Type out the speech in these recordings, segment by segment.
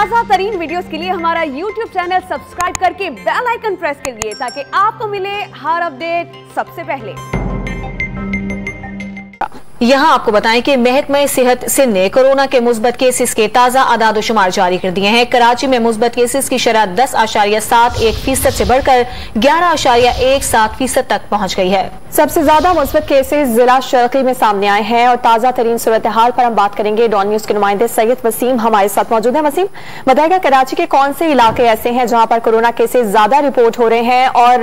ताज़ा तरीन वीडियोस के लिए हमारा YouTube चैनल सब्सक्राइब करके बेल आइकन प्रेस करिए ताकि आपको मिले हर अपडेट सबसे पहले। यहाँ आपको बताएं कि महकमा सेहत सिंध ने कोरोना के मुस्बत केसेस के ताज़ा आदादोशुमार जारी कर दिए हैं। कराची में मुस्बत केसेस की शरह 10.71% से बढ़कर 11.17% तक पहुँच गई है। सबसे ज्यादा मुस्बत केसेस जिला शर्की में सामने आए हैं और ताज़ा तरीन सूरत हाल पर हम बात करेंगे। डॉन न्यूज के नुमाइंदे सैयद वसीम हमारे साथ मौजूद है। वसीम, बताएगा कराची के कौन से इलाके ऐसे हैं जहाँ पर कोरोना केसेस ज्यादा रिपोर्ट हो रहे हैं और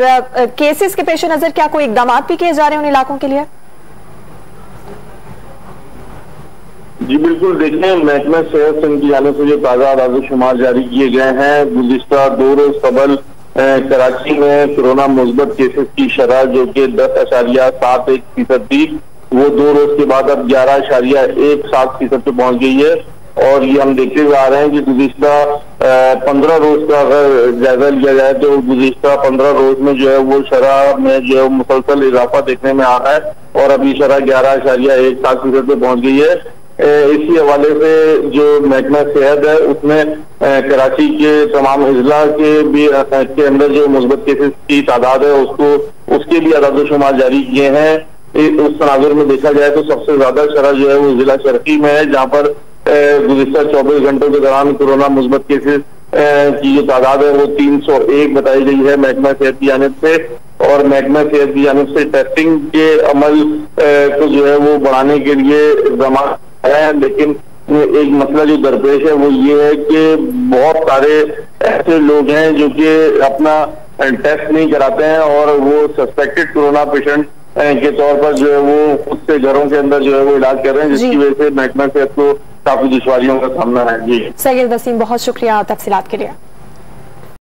केसेस के पेश नजर क्या कोई इकदाम भी किए जा रहे हैं उन इलाकों के लिए? जी बिल्कुल, देखिए महकमा सेहत सिंध की जानिब से जो ताज़ा आदादोशुमार जारी किए गए हैं, गुज़िश्ता 2 रोज कबल कराची में कोरोना मुस्बत केसेस की शरह जो कि 10.71% थी, वो 2 रोज के बाद अब 11.17% पे पहुंच गई है। और ये हम देखते हुए आ रहे हैं कि गुज़िश्ता 15 रोज का अगर जायजा लिया जाए तो गुज़िश्ता 15 रोज में जो है वो शरह में जो है मुसलसल इजाफा देखने में आ रहा है और अभी शरह 11.17% पे पहुंच गई है। इसी हवाले से जो महकमा सेहत है उसमें कराची के तमाम अजला के अंदर जो मुस्बत केसेस की तादाद है उसके भी आदादोशुमार जारी किए हैं। उस तनाजुर में देखा जाए तो सबसे ज्यादा शरह जो है वो जिला शर्की में है, जहाँ पर गुज़िश्ता 24 घंटों के दौरान कोरोना मुस्बत केसेस की जो तादाद है वो 301 बताई गई है महकमा सेहत की जानिब से। और महकमा सेहत की जानिब से टेस्टिंग के अमल को जो है वो बढ़ाने के लिए इक़दाम है, लेकिन एक मसला जो दरपेश है वो ये है कि बहुत सारे ऐसे लोग हैं जो कि अपना टेस्ट नहीं कराते हैं और वो सस्पेक्टेड कोरोना पेशेंट के तौर पर जो है वो खुद से घरों के अंदर जो है वो इलाज कर रहे हैं, जिसकी वजह से महकमा सेहत को काफी दुश्वारियों का सामना है। जी सैयद वसीम, बहुत शुक्रिया तफसीलात के लिए।